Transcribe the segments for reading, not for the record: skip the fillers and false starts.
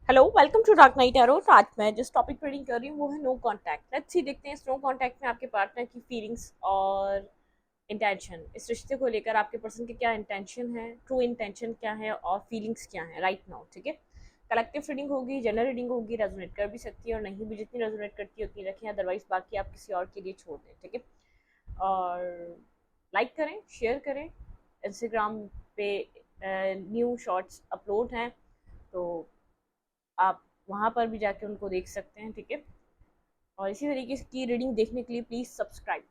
Hello, welcome to Dark Knight Arrow. तो आज मैं जिस टॉपिक पर रीडिंग कर रही हूँ वो है नो कांटेक्ट। लेट्स सी, देखते हैं इस नो कांटेक्ट में आपके पार्टनर की फीलिंग्स और इंटेंशन, इस रिश्ते को लेकर आपके पर्सन के क्या इंटेंशन है, ट्रू इंटेंशन क्या है और फीलिंग्स क्या है राइट नाउ। ठीक है, कलेक्टिव रीडिंग होगी, जनरल रीडिंग होगी, रेजोनेट कर भी सकती है और नहीं भी। जितनी रेजोनेट करती है उतनी रखें, अदरवाइज बाकी आप किसी और के लिए छोड़ दें। ठीक है, और लाइक करें, शेयर करें। इंस्टाग्राम पे न्यू शॉर्ट्स अपलोड हैं, तो आप वहाँ पर भी जाके उनको देख सकते हैं। ठीक है, और इसी तरीके की रीडिंग देखने के लिए please subscribe.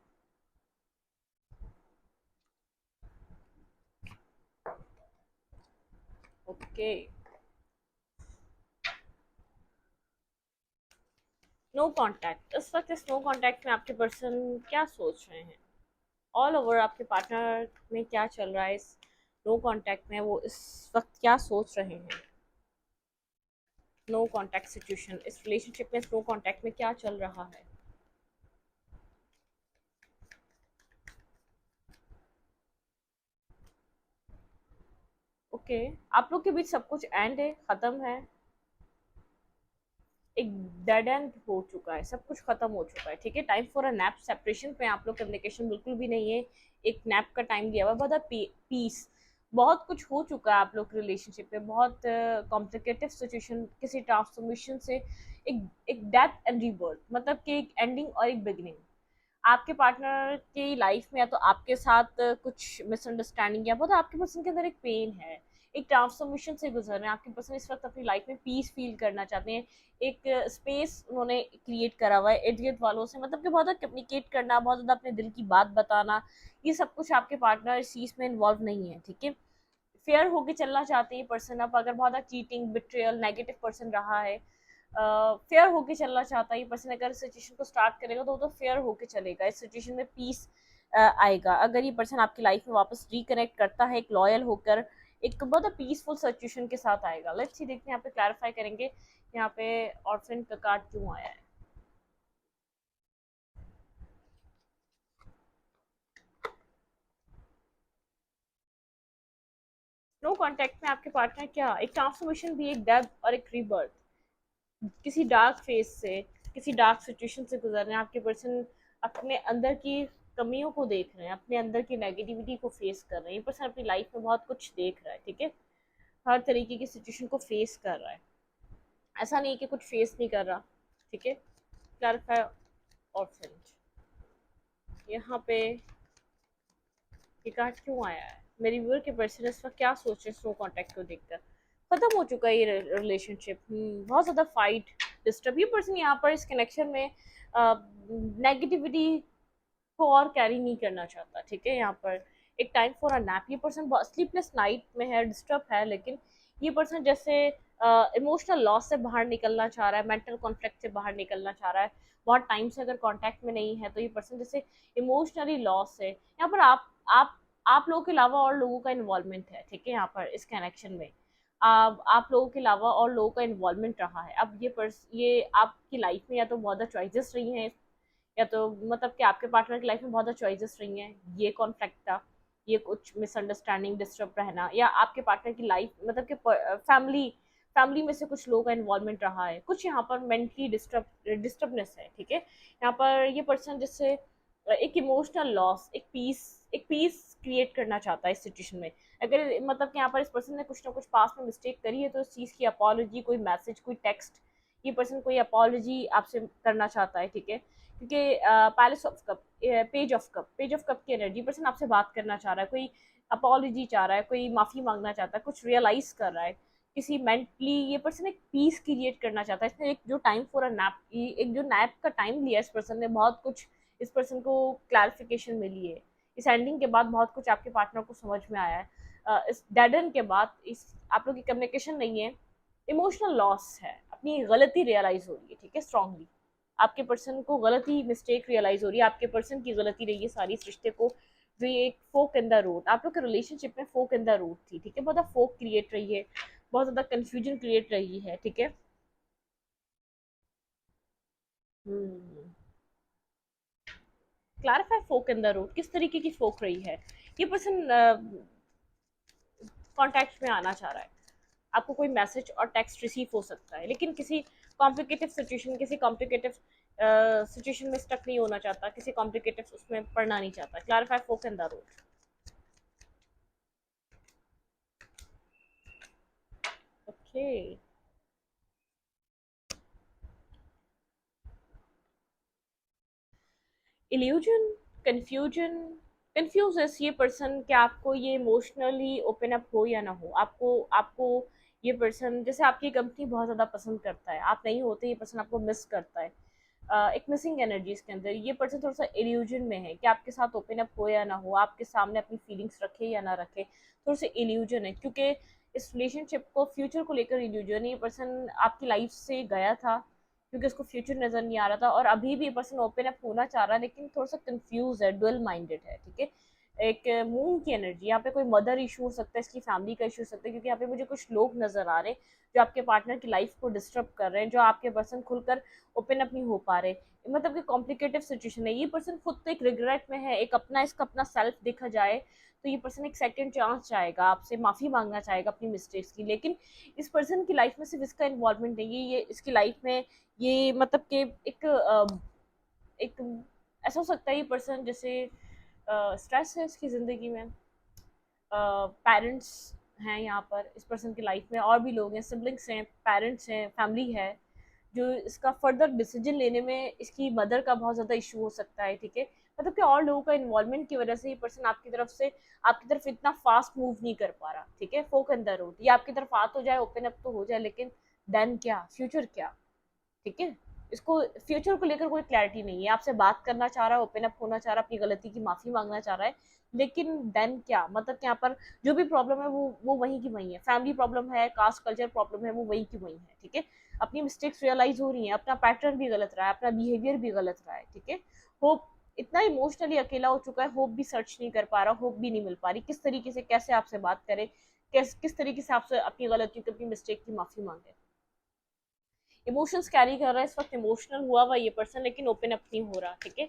Okay, no contact. इस वक्त इस नो कांटेक्ट में आपके पर्सन क्या सोच रहे हैं, ऑल ओवर आपके पार्टनर में क्या चल रहा है, इस नो कांटेक्ट में वो इस वक्त क्या सोच रहे हैं। नो कांटेक्ट सिचुएशन, इस रिलेशनशिप में इस नो कांटेक्ट में क्या चल रहा है। ओके, आप लोग के बीच सब कुछ एंड है, खत्म है, एक डेड एंड हो चुका है, सब कुछ खत्म हो चुका है। ठीक है, time for a nap. Separation पे आप लोग, कम्युनिकेशन बिल्कुल भी नहीं है, एक नैप का टाइम दिया हुआ है, बहुत पीस। बहुत कुछ हो चुका है आप लोग के रिलेशनशिप में, बहुत कॉम्प्लिकेटेड सिचुएशन, किसी ट्रांसफॉर्मेशन से एक एक डेथ एंड रीबर्थ, मतलब कि एक एंडिंग और एक बिगिनिंग। आपके पार्टनर की लाइफ में या तो आपके साथ कुछ मिसअंडरस्टैंडिंग, या बहुत आपके पर्सन के अंदर एक पेन है, एक ट्रांसफॉर्मेशन से गुजर रहे हैं। आपके पर्सन इस वक्त अपनी लाइफ में पीस फील करना चाहते हैं, एक स्पेस उन्होंने क्रिएट करा हुआ है इर्द गिर्द वालों से, मतलब कि बहुत ज़्यादा कम्युनिकेट करना, बहुत ज़्यादा अपने दिल की बात बताना, ये सब कुछ आपके पार्टनर इस चीज़ में इन्वॉल्व नहीं है। ठीक है, फेयर होके चलना चाहते हैं पर्सन। अब अगर बहुत ज़्यादा चीटिंग, बिट्रियल, नेगेटिव पर्सन रहा है, फेयर होके चलना चाहता है ये पर्सन। अगर इस सिचुएशन को स्टार्ट करेगा तो फेयर होके चलेगा, इस सिचुएशन में पीस आएगा। अगर ये पर्सन आपकी लाइफ में वापस रिकनेक्ट करता है, एक लॉयल होकर, एक बहुत पीसफुल सिचुएशन के साथ आएगा। लेट्स सी, देखते हैं यहाँ पे क्लैरिफाई करेंगे यहाँ पे ऑर्फन का कार्ड क्यों आया है। नो कांटेक्ट में आपके पार्टनर क्या, एक ट्रांसफॉर्मेशन भी, एक डेथ और एक रीबर्थ, किसी डार्क फेज से, किसी डार्क सिचुएशन से गुजर रहे हैं। आपके पर्सन अपने अंदर की कमियों को देख रहे हैं, अपने अंदर की नेगेटिविटी को फेस कर रहे हैं। ये पर्सन अपनी लाइफ में बहुत कुछ देख रहा है। ठीक है, हर तरीके की सिचुएशन को फेस कर रहा है, ऐसा नहीं कि कुछ फेस नहीं कर रहा। ठीक है, क्लैरिफाई और यहाँ पे ये कार्ड क्यों आया है, मेरी व्यूअर के पर्सन इस वक्त क्या सोच रहे हैं स्नो कॉन्टैक्ट को देखकर। खत्म हो चुका है ये रिलेशनशिप, बहुत ज़्यादा फाइट, डिस्टर्ब। ये पर्सन यहाँ पर इस कनेक्शन में नेगेटिविटी को और कैरी नहीं करना चाहता। ठीक है, यहाँ पर एक टाइम फॉर अ नैप। ये पर्सन स्लीपलेस नाइट में है, डिस्टर्ब है, लेकिन ये पर्सन जैसे इमोशनल लॉस से बाहर निकलना चाह रहा है, मेंटल कॉन्फ्लिक्ट से बाहर निकलना चाह रहा है। बहुत टाइम से अगर कांटेक्ट में नहीं है तो ये पर्सन जैसे इमोशनली लॉस है। यहाँ पर आप लोगों के अलावा और लोगों का इन्वॉल्वमेंट है। ठीक है, यहाँ पर इस कनेक्शन में आप लोगों के अलावा और लोगों का इन्वॉल्वमेंट रहा है। अब ये आपकी लाइफ में या तो बहुत ज़्यादा चॉइसेस रही हैं, या तो मतलब कि आपके पार्टनर की लाइफ में बहुत ज़्यादा चॉइसेस रही हैं, ये कॉन्फ्लिक्ट था, ये कुछ मिसअंडरस्टैंडिंग, डिस्टर्ब रहना, या आपके पार्टनर की लाइफ मतलब कि फैमिली फैमिली में से कुछ लोगों का इन्वॉल्वमेंट रहा है, कुछ यहाँ पर मेंटली डिस्टर्बनेस है। ठीक है, यहाँ पर ये पर्सन जिससे एक इमोशनल लॉस, एक पीस क्रिएट करना चाहता है इस सिचुएशन में। अगर मतलब कि यहाँ पर इस पर्सन ने कुछ ना कुछ पास में मिस्टेक करी है तो इस चीज़ की अपॉलॉजी, कोई मैसेज, कोई टेक्स्ट, ये पर्सन कोई अपॉलॉजी आपसे करना चाहता है। ठीक है, क्योंकि palace of cup, page of cup की एनर्जी, पर्सन आपसे बात करना चाह रहा है, कोई अपॉलॉजी चाह रहा है, कोई माफ़ी मांगना चाहता है, कुछ रियलाइज कर रहा है, किसी मेंटली ये पर्सन एक पीस क्रिएट करना चाहता है। इसने एक जो टाइम फॉर अ नैप, एक जो नैप का टाइम लिया इस पर्सन ने, बहुत कुछ इस पर्सन को क्लैरिफिकेशन मिली है। इस एंडिंग के बाद बहुत कुछ आपके पार्टनर को समझ में आया है। इस डेड एंड के बाद इस आप लोग की कम्युनिकेशन नहीं है, इमोशनल लॉस है, अपनी गलती रियलाइज हो रही है। ठीक है, स्ट्रांगली आपके पर्सन को गलती, मिस्टेक रियलाइज हो रही है, आपके पर्सन की गलती रही है सारी इस रिश्ते को। जो ये एक फोक इन द रोड, आप लोग के रिलेशनशिप में फोक इन द रोड थी। ठीक है, बहुत ज़्यादा फोक क्रिएट रही है, बहुत ज़्यादा कंफ्यूजन क्रिएट रही है। ठीक है, clarify fork in the road, किस तरीके की फोक रही है। ये पर्सन कॉन्टैक्ट में आना चाह रहा है, आपको कोई मैसेज और टेक्स्ट रिसीव हो सकता है, लेकिन किसी कॉम्प्लिकेटेड सिचुएशन, किसी कॉम्प्लिकेटेड सिचुएशन में स्टक नहीं होना चाहता, किसी कॉम्प्लिकेटेड उसमें पढ़ना नहीं चाहता। Clarify fork in the route. Okay. Illusion, confusion, confuse ये पर्सन कि आपको ये इमोशनली ओपन अप हो या ना हो। आपको आपको ये पर्सन, जैसे आपकी कंपनी बहुत ज़्यादा पसंद करता है, आप नहीं होते, ये पर्सन आपको मिस करता है। एक मिसिंग एनर्जी इसके अंदर। ये पर्सन थोड़ा सा इल्यूजन में है कि आपके साथ ओपन अप हो या ना हो, आपके सामने अपनी फीलिंग्स रखे या ना रखे, थोड़ा सा इल्यूजन है। क्योंकि इस रिलेशनशिप को, फ्यूचर को लेकर इल्यूजन है। ये पर्सन आपकी लाइफ से गया था क्योंकि उसको फ्यूचर नजर नहीं आ रहा था, और अभी भी ये पर्सन ओपन अप होना चाह रहा है, लेकिन थोड़ा सा कंफ्यूज है, डुअल माइंडेड है। ठीक है। एक मून की एनर्जी, यहाँ पे कोई मदर इशू हो सकता है, इसकी फैमिली का इशू हो सकता है, क्योंकि यहाँ पे मुझे कुछ लोग नजर आ रहे हैं जो आपके पार्टनर की लाइफ को डिस्टर्ब कर रहे हैं, जो आपके पर्सन खुलकर ओपन अप नहीं हो पा रहे। मतलब कि कॉम्प्लिकेटेड सिचुएशन है। ये पर्सन खुद तो एक रिग्रेट में है, एक अपना, इसका अपना सेल्फ देखा जाए तो ये पर्सन एक सेकंड चांस चाहेगा, आपसे माफी मांगना चाहेगा अपनी मिस्टेक्स की। लेकिन इस पर्सन की लाइफ में सिर्फ इसका इन्वॉल्वमेंट नहीं है, ये इसकी लाइफ में ये मतलब कि एक ऐसा हो सकता है ये पर्सन जैसे स्ट्रेस है इसकी ज़िंदगी में, पेरेंट्स हैं यहाँ पर इस पर्सन की लाइफ में, और भी लोग हैं, सिबलिंग्स हैं, पेरेंट्स हैं, फैमिली है, जो इसका फर्दर डिसीजन लेने में इसकी मदर का बहुत ज़्यादा इशू हो सकता है। ठीक है। मतलब कि और लोगों का इन्वॉल्वमेंट की वजह से ये पर्सन आपकी तरफ इतना फास्ट मूव नहीं कर पा रहा। ठीक है। फोक अंदर रोड, ये आपकी तरफ आ तो जाए, ओपन अप तो हो जाए, लेकिन देन क्या, फ्यूचर क्या। ठीक है। इसको फ्यूचर को लेकर कोई क्लैरिटी नहीं है। आपसे बात करना चाह रहा है, ओपन अप होना चाह रहा है, अपनी गलती की माफी मांगना चाह रहा है, लेकिन देन क्या, मतलब यहाँ पर जो भी प्रॉब्लम है वो वहीं की वहीं है। फैमिली प्रॉब्लम है, कास्ट कल्चर प्रॉब्लम है, वो वहीं की वहीं है। ठीक है। अपनी मिस्टेक्स रियलाइज हो रही है, अपना पैटर्न भी गलत रहा है, अपना बिहेवियर भी गलत रहा है। ठीक है। होप, इतना इमोशनली अकेला हो चुका है, होप भी सर्च नहीं कर पा रहा, होप भी नहीं मिल पा रही, किस तरीके से, कैसे आपसे बात करे, किस तरीके से आपसे अपनी गलती की, अपनी मिस्टेक की माफी मांगे। इमोशंस कैरी कर रहा है इस वक्त, इमोशनल हुआ हुआ ये पर्सन, लेकिन ओपन अप नहीं हो रहा। ठीक है।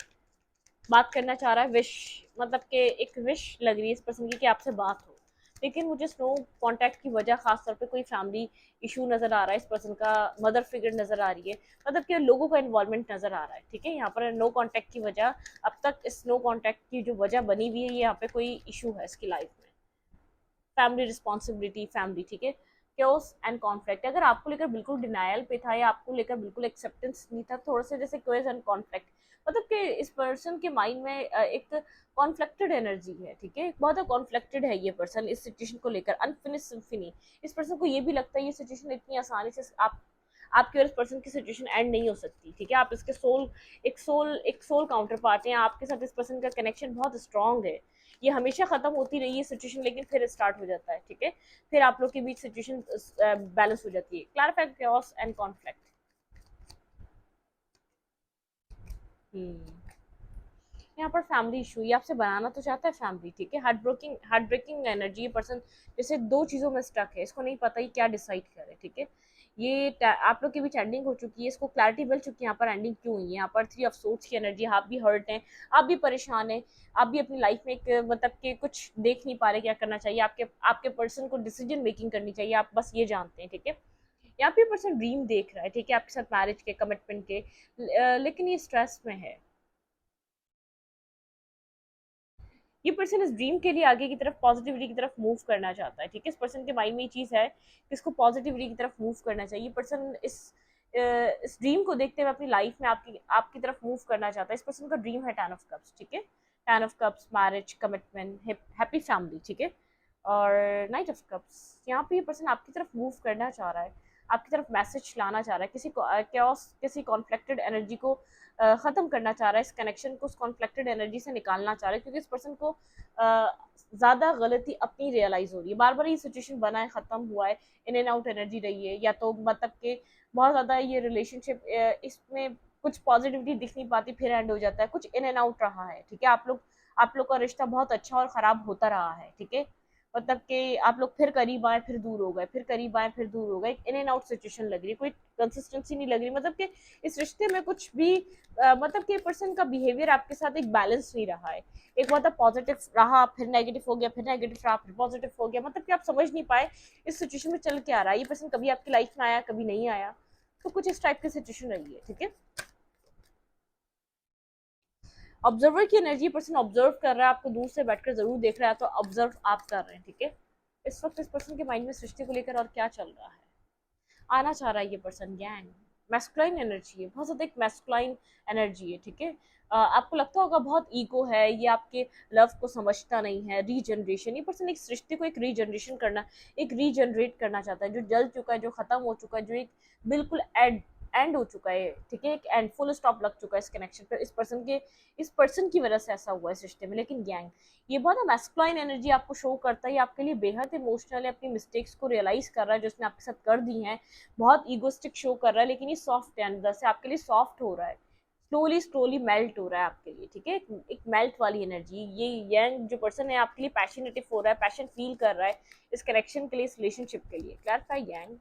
बात करना चाह रहा है, विश, मतलब कि एक विश लग रही है इस पर्सन की कि आपसे बात हो, लेकिन मुझे स्नो कांटेक्ट की वजह खासतौर पे कोई फैमिली इशू नजर आ रहा है इस पर्सन का, मदर फिगर नजर आ रही है, मतलब कि लोगों का इन्वॉल्वमेंट नजर आ रहा है। ठीक है। यहाँ पर नो कांटेक्ट की वजह, अब तक इस नो कांटेक्ट की जो वजह बनी हुई है, यहाँ पे कोई इशू है इसकी लाइफ में, फैमिली रिस्पॉन्सिबिलिटी, फैमिली। ठीक है। क्योस एंड कॉन्फ्लिक्ट, अगर आपको लेकर बिल्कुल डिनायल पे था या आपको लेकर बिल्कुल एक्सेप्टेंस नहीं था, थोड़ा सा जैसे क्योस एंड कॉन्फ्लिक्ट, मतलब कि इस पर्सन के माइंड में एक कॉन्फ्लिक्टेड एनर्जी है। ठीक है। बहुत कॉन्फ्लिक्टेड है ये पर्सन इस सिचुएशन को लेकर, अनफिनिश सिम्फनी। इस पर्सन को ये भी लगता है ये सिचुएशन इतनी आसानी से आप आपके और इस पर्सन की सिचुएशन एंड नहीं हो सकती। ठीक है। आप इसके सोल काउंटर पार्ट हैं, आपके साथ इस पर्सन का कनेक्शन बहुत स्ट्रांग है। ये हमेशा खत्म होती रही है सिचुएशन, लेकिन फिर स्टार्ट हो जाता है। ठीक है। फिर आप लोग के बीच सिचुएशन बैलेंस हो जाती है। Clarify chaos and conflict. यहाँ पर फैमिली इशू, ये आपसे बनाना तो चाहता है फैमिली। ठीक है। हार्ट ब्रेकिंग एनर्जी, ये पर्सन जैसे दो चीज़ों में स्टक है, इसको नहीं पता ही क्या डिसाइड करे। ठीक है। आप लोग के बीच एंडिंग हो चुकी है, इसको क्लैरिटी मिल चुकी है यहाँ पर एंडिंग क्यों हुई है। यहाँ पर थ्री ऑफ सोर्ड्स की एनर्जी, आप भी हर्ट हैं, आप भी परेशान हैं, आप भी अपनी लाइफ में एक मतलब कि कुछ देख नहीं पा रहे क्या करना चाहिए, आपके आपके पर्सन को डिसीजन मेकिंग करनी चाहिए, आप बस ये जानते हैं। ठीक है। यहाँ पे पर्सन ड्रीम देख रहा है। ठीक है। आपके साथ मैरिज के, कमिटमेंट के, लेकिन ये स्ट्रेस में है। ये पर्सन इस ड्रीम के लिए आगे की तरफ, पॉजिटिविटी की तरफ मूव करना चाहता है। ठीक है। इस पर्सन के माइंड में ये चीज़ है कि इसको पॉजिटिविटी की तरफ मूव करना चाहिए। पर्सन इस ड्रीम को देखते हुए अपनी लाइफ में आपकी आपकी तरफ मूव करना चाहता है। इस पर्सन का ड्रीम है टेन ऑफ कप्स। ठीक है। Ten of cups, marriage, commitment, happy family. ठीक है। और नाइट ऑफ कप्स, यहाँ पे ये पर्सन आपकी तरफ मूव करना चाह रहा है, आपकी तरफ मैसेज लाना चाह रहा है, किसी कॉन्फ्लिक्टेड एनर्जी को ख़त्म करना चाह रहा है, इस कनेक्शन को, उस कॉन्फ्लिक्टेड एनर्जी से निकालना चाह रहा है, क्योंकि इस पर्सन को ज़्यादा गलती अपनी रियलाइज़ हो रही है। बार बार ये सिचुएशन बना है, ख़त्म हुआ है, इन एंड आउट एनर्जी रही है, या तो मतलब कि बहुत ज़्यादा ये रिलेशनशिप, इसमें कुछ पॉजिटिविटी दिख नहीं पाती, फिर एंड हो जाता है, कुछ इन एंड आउट रहा है। ठीक है। आप लोग का रिश्ता बहुत अच्छा और ख़राब होता रहा है। ठीक है। मतलब कि आप लोग फिर करीब आए फिर दूर हो गए, फिर करीब आए फिर दूर हो गए, इन एंड आउट सिचुएशन लग रही है, कोई कंसिस्टेंसी नहीं लग रही, मतलब कि इस रिश्ते में कुछ भी मतलब कि पर्सन का बिहेवियर आपके साथ एक बैलेंस नहीं रहा है। एक मतलब पॉजिटिव रहा, फिर नेगेटिव हो गया, फिर नेगेटिव रहा, फिर पॉजिटिव हो गया, मतलब कि आप समझ नहीं पाए इस सिचुएशन में चल क्या रहा है। ये पर्सन कभी आपकी लाइफ में आया, कभी नहीं आया, तो कुछ इस टाइप की सिचुएशन रही है। ठीक है, ऑब्जर्वर की एनर्जी, पर्सन ऑब्जर्व कर रहा है आपको, दूर से बैठकर जरूर देख रहा है, तो ऑब्जर्व आप कर रहे हैं। ठीक है, इस वक्त इस पर्सन के माइंड में सृष्टि को लेकर और क्या चल रहा है, आना चाह रहा है ये पर्सन गैंग। मैस्कुलाइन एनर्जी है, बहुत ज्यादा एक मैस्कुलाइन एनर्जी है। ठीक है, आपको लगता होगा बहुत ईगो है, ये आपके लव को समझता नहीं है। रीजनरेशन, ये पर्सन एक सृष्टि को एक रीजनरेशन करना, एक रीजनरेट करना चाहता है, जो जल चुका है, जो खत्म हो चुका है, जो एक बिल्कुल एंड हो चुका है। ठीक है, एक एंड फुल स्टॉप लग चुका है इस कनेक्शन पर, इस पर्सन की वजह से ऐसा हुआ है सिस्टम में। लेकिन गैंग, ये बहुत मैस्कुलाइन एनर्जी आपको शो करता है, ये आपके लिए बेहद इमोशनल है, अपनी मिस्टेक्स को रियलाइज कर रहा है जो उसने आपके साथ कर दी हैं, बहुत ईगोस्टिक शो कर रहा है, लेकिन ये सॉफ्ट है, अंदर से आपके लिए सॉफ्ट हो रहा है, स्लोली स्लोली मेल्ट हो रहा है आपके लिए। ठीक है, एक मेल्ट वाली एनर्जी, ये यंग जो पर्सन है आपके लिए पैशनेटिव हो रहा है, पैशन फील कर रहा है इस कनेक्शन के लिए, इस रिलेशनशिप के लिए। Clarify young,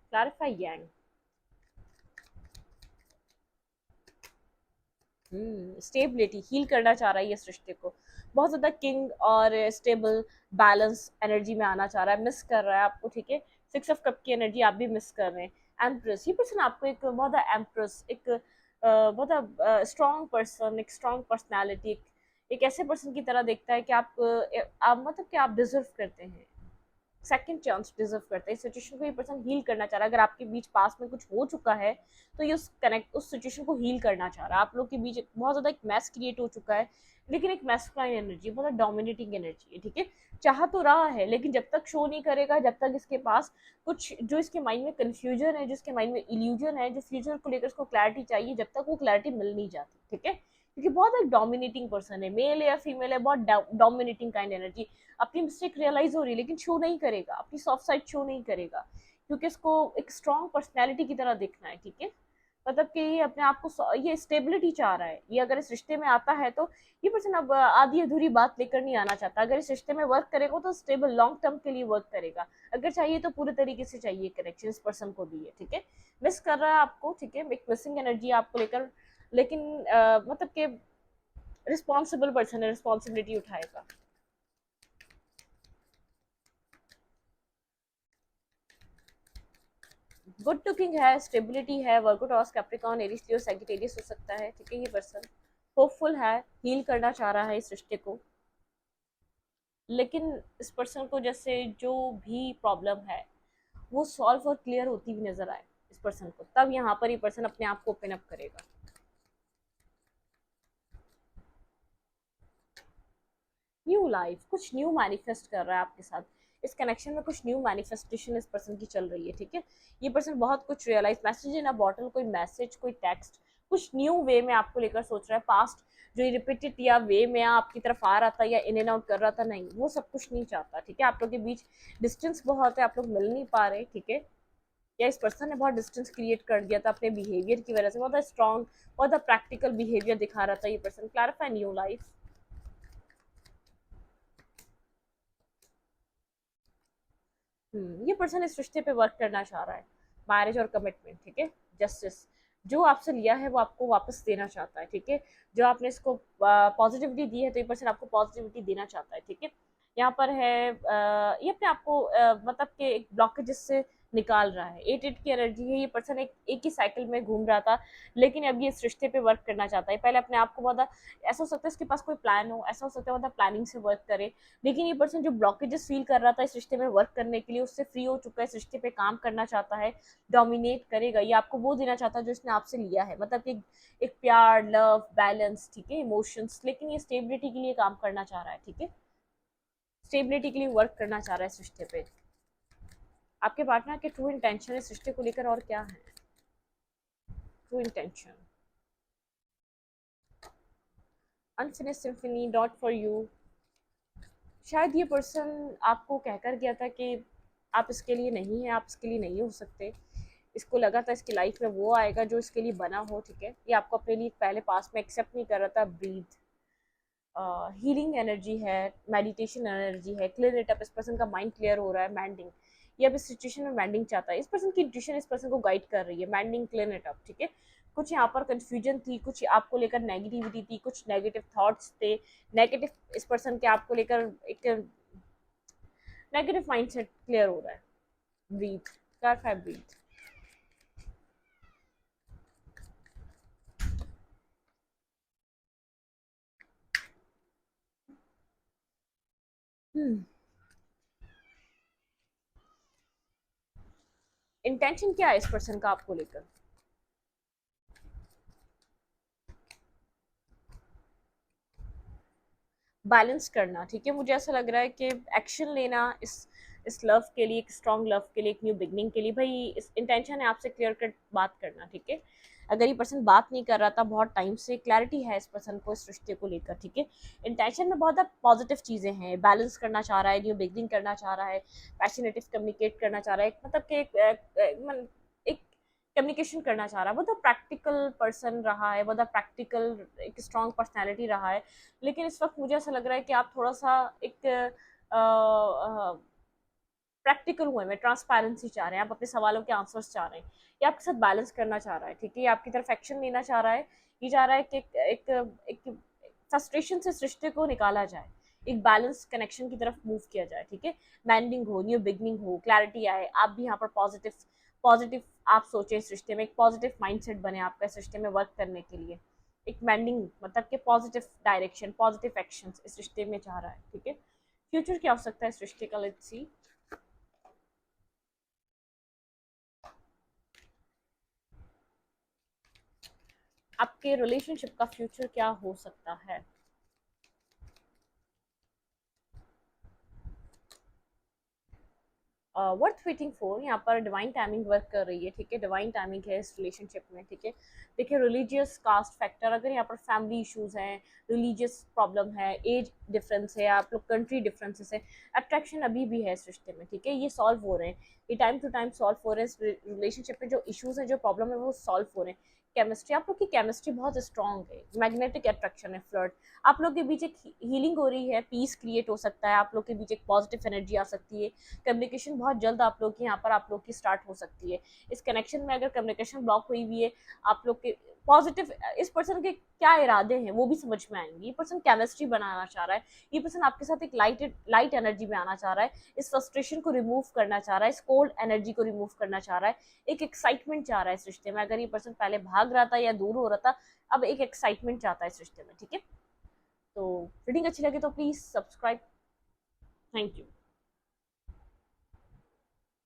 clarify young. Stability heal करना चाह रहा है ये सृष्टि को, बहुत ज्यादा किंग और स्टेबल बैलेंस एनर्जी में आना चाह रहा है, मिस कर रहा है आपको। ठीक है, 6 ऑफ कप की एनर्जी आप भी मिस कर रहे हैं। एम्प्रेस, ये पर्सन आपको एक बहुत एम्प्रेस, एक बहुत स्ट्रॉन्ग पर्सन, एक स्ट्रॉन्ग पर्सनैलिटी, एक ऐसे पर्सन की तरह देखता है कि आप मतलब कि आप डिजर्व करते हैं, सेकंड चांस डिजर्व करता है। इस सिचुएशन को ये पर्सन हील करना चाह रहा है। अगर आपके बीच पास में कुछ हो चुका है, तो ये उस सिचुएशन को हील करना चाह रहा है। आप लोग के बीच बहुत ज्यादा एक मैस क्रिएट हो चुका है, लेकिन एक मैस्कुलाइन एनर्जी, बहुत डोमिनेटिंग एनर्जी है। ठीक है, चाह तो रहा है, लेकिन जब तक शो नहीं करेगा, जब तक इसके पास कुछ जो इसके माइंड में कंफ्यूजन है, जो इसके माइंड में इल्यूजन है, जो फ्यूचर को लेकर उसको क्लैरिटी चाहिए, जब तक वो क्लैरिटी मिल नहीं जाती। ठीक है, क्योंकि बहुत एक डोमिनेटिंग पर्सन है, मेल है या फीमेल है, बहुत डोमिनेटिंग काइंड एनर्जी। अपनी मिस्टेक रियलाइज हो रही है, लेकिन शो नहीं करेगा, अपनी सॉफ्ट साइड शो नहीं करेगा, क्योंकि इसको एक स्ट्रॉन्ग पर्सनैलिटी की तरह दिखना है। ठीक है, मतलब कि ये अपने आप को, ये स्टेबिलिटी चाह रहा है। ये अगर इस रिश्ते में आता है तो ये पर्सन अब आधी अधूरी बात लेकर नहीं आना चाहता। अगर इस रिश्ते में वर्क करेगा तो स्टेबल लॉन्ग टर्म के लिए वर्क करेगा, अगर चाहिए तो पूरे तरीके से चाहिए कनेक्शन इस पर्सन को भी है। ठीक है, मिस कर रहा है आपको। ठीक है, एक मिसिंग एनर्जी आपको लेकर, लेकिन मतलब कि रिस्पॉन्सिबल पर्सन है, रिस्पॉन्सिबिलिटी उठाएगा। गुड लुकिंग है, स्टेबिलिटी है, Virgo Taurus Capricorn Aries Leo Sagittarius हो सकता है। ठीक है, ये पर्सन होपफुल है, हील करना चाह रहा है इस रिश्ते को, लेकिन इस पर्सन को जैसे जो भी प्रॉब्लम है वो सॉल्व और क्लियर होती हुई नजर आए इस पर्सन को, तब यहाँ पर ये पर्सन अपने आप को ओपन अप करेगा। न्यू लाइफ, कुछ न्यू मैनिफेस्ट कर रहा है आपके साथ इस कनेक्शन में, कुछ न्यू मैनिफेस्टेशन इस पर्सन की चल रही है। ठीक है, ये पर्सन बहुत कुछ realise, message in a bottle, कोई मैसेज, कोई टेक्स्ट, कुछ न्यू वे में आपको लेकर सोच रहा है। पास्ट जो रिपीटेड या वे में आपकी तरफ आ रहा था या इन एंड आउट कर रहा था, नहीं, वो सब कुछ नहीं चाहता। ठीक है, आप लोग के बीच डिस्टेंस बहुत है, आप लोग मिल नहीं पा रहे। ठीक है, या इस पर्सन ने बहुत डिस्टेंस क्रिएट कर दिया था अपने बिहेवियर की वजह से, बहुत स्ट्रॉन्ग, बहुत प्रैक्टिकल बिहेवियर दिखा रहा था ये पर्सन। क्लैरिफाई न्यू लाइफ, ये पर्सन इस रिश्ते पे वर्क करना चाह रहा है, मैरिज और कमिटमेंट। ठीक है, जस्टिस, जो आपसे लिया है वो आपको वापस देना चाहता है। ठीक है, जो आपने इसको पॉजिटिविटी दी है, तो ये पर्सन आपको पॉजिटिविटी देना चाहता है। ठीक है, यहाँ पर है ये अपने आप को मतलब कि एक ब्लॉकेज से निकाल रहा है। 8 की एनर्जी है, ये पर्सन एक ही साइकिल में घूम रहा था, लेकिन अब ये इस रिश्ते पे वर्क करना चाहता है। पहले अपने आप को बहुत, ऐसा हो सकता है इसके पास कोई प्लान हो, ऐसा हो सकता है मतलब प्लानिंग से वर्क करे, लेकिन ये पर्सन जो ब्लॉकेजेस फील कर रहा था इस रिश्ते में वर्क करने के लिए, उससे फ्री हो चुका है, इस रिश्ते पे काम करना चाहता है, डोमिनेट करेगा। ये आपको वो देना चाहता है जो इसने आपसे लिया है, मतलब कि एक प्यार, लव, बैलेंस। ठीक है, इमोशंस, लेकिन ये स्टेबिलिटी के लिए काम करना चाह रहा है। ठीक है, स्टेबिलिटी के लिए वर्क करना चाह रहा है इस रिश्ते पे। आपके पार्टनर के ट्रू इंटेंशन इस रिश्ते को लेकर और क्या है? True intention, unfinished symphony, dot for you. शायद ये पर्सन आपको कहकर गया था कि आप इसके लिए नहीं हैं, आप इसके लिए नहीं हो सकते। इसको लगा था इसकी लाइफ में वो आएगा जो इसके लिए बना हो। ठीक है, ये आपको अपने लिए पहले पास में एक्सेप्ट नहीं कर रहा था। ब्रीथ, हीलिंग एनर्जी है, मेडिटेशन एनर्जी है, क्लियर इट अप, इस पर्सन का माइंड क्लियर हो रहा है, मैंडिंग, ये अब इस सिचुएशन में मैंडिंग चाहता है, इस पर्सन की इंट्यूशन इस पर्सन को गाइड कर रही है, मैंडिंग, क्लियर इट अप, ठीक है। कुछ यहाँ पर कंफ्यूजन थी, कुछ आपको लेकर नेगेटिविटी थी, कुछ नेगेटिव थॉट्स थे, नेगेटिव इस पर्सन के आपको लेकर एक नेगेटिव माइंडसेट क्लियर हो रहा है। Breathe, clarify, breathe. इंटेंशन क्या है इस पर्सन का आपको लेकर? बैलेंस करना, ठीक है। मुझे ऐसा लग रहा है कि एक्शन लेना इस लव के लिए, एक स्ट्रॉन्ग लव के लिए, एक न्यू बिगनिंग के लिए, भाई इस इंटेंशन है आपसे क्लियर कट बात करना, ठीक है। अगर ये पर्सन बात नहीं कर रहा था बहुत टाइम से, क्लैरिटी है इस पर्सन को इस रिश्ते को लेकर, ठीक है। इंटेंशन में बहुत पॉजिटिव चीज़ें हैं, बैलेंस करना चाह रहा है, न्यू बिगनिंग करना चाह रहा है, पैशनेटिव कम्युनिकेट करना चाह रहा है, मतलब कि एक कम्युनिकेशन करना चाह रहा है, बहुत प्रैक्टिकल पर्सन रहा है, बहुत प्रैक्टिकल, एक स्ट्रॉन्ग पर्सनैलिटी रहा है। लेकिन इस वक्त मुझे ऐसा लग रहा है कि आप थोड़ा सा एक प्रैक्टिकल हुए में ट्रांसपेरेंसी चाह रहे हैं, आप अपने सवालों के आंसर्स चाह रहे हैं, ये आपके साथ बैलेंस करना चाह रहा है, ठीक है। ये आपकी तरफ एक्शन लेना चाह रहा है, ये चाह रहा है कि एक फ्रस्ट्रेशन से इस रिश्ते को निकाला जाए, एक बैलेंस कनेक्शन की तरफ मूव किया जाए, ठीक है। मैंडिंग हो, न्यू बिगनिंग हो, क्लैरिटी आए, आप भी यहाँ पर पॉजिटिव पॉजिटिव आप सोचें, इस रिश्ते में एक पॉजिटिव माइंडसेट बने आपका इस रिश्ते में वर्क करने के लिए, एक मैंडिंग मतलब कि पॉजिटिव डायरेक्शन, पॉजिटिव एक्शंस इस रिश्ते में चाह रहा है, ठीक है। फ्यूचर क्या हो सकता है इस रिश्ते का, लेट्स सी। आपके रिलेशनशिप का फ्यूचर क्या हो सकता है? वर्थ वेटिंग फॉर, यहाँ पर डिवाइन टाइमिंग वर्क कर रही है, ठीक है। डिवाइन टाइमिंग है इस रिलेशनशिप में, ठीक है। देखिए रिलीजियस कास्ट फैक्टर, अगर यहाँ पर फैमिली इश्यूज हैं, रिलीजियस प्रॉब्लम है, एज डिफरेंस है, आप लोग कंट्री डिफरेंसेस है, अट्रैक्शन अभी भी है इस रिश्ते में, ठीक है। ये सॉल्व हो रहे हैं, ये टाइम टू टाइम सॉल्व हो रहे हैं, इस रिलेशनशिप में जो इश्यूज हैं, जो प्रॉब्लम है, वो सॉल्व हो रहे हैं। केमिस्ट्री, आप लोग की केमिस्ट्री बहुत स्ट्रॉन्ग है, मैग्नेटिक अट्रैक्शन है, फ्लर्ट, आप लोग के बीच एक हीलिंग हो रही है, पीस क्रिएट हो सकता है, आप लोग के बीच एक पॉजिटिव एनर्जी आ सकती है, कम्युनिकेशन बहुत जल्द आप लोग की यहाँ पर आप लोग की स्टार्ट हो सकती है। इस कनेक्शन में अगर कम्युनिकेशन ब्लॉक हुई हुई है, आप लोग के पॉजिटिव, इस पर्सन के क्या इरादे हैं वो भी समझ में आएंगे, ये पर्सन केमिस्ट्री बनाना चाह रहा है, ये पर्सन आपके साथ एक लाइट एनर्जी में आना चाह रहा है, इस फ्रस्ट्रेशन को रिमूव करना चाह रहा है, इस कोल्ड एनर्जी को रिमूव करना चाह रहा है, एक एक्साइटमेंट चाह रहा है इस रिश्ते में। अगर ये पर्सन पहले भाग रहा था या दूर हो रहा था, अब एक एक्साइटमेंट चाहता है इस रिश्ते में, ठीक है। तो रीडिंग अच्छी लगे तो प्लीज सब्सक्राइब। Thank you.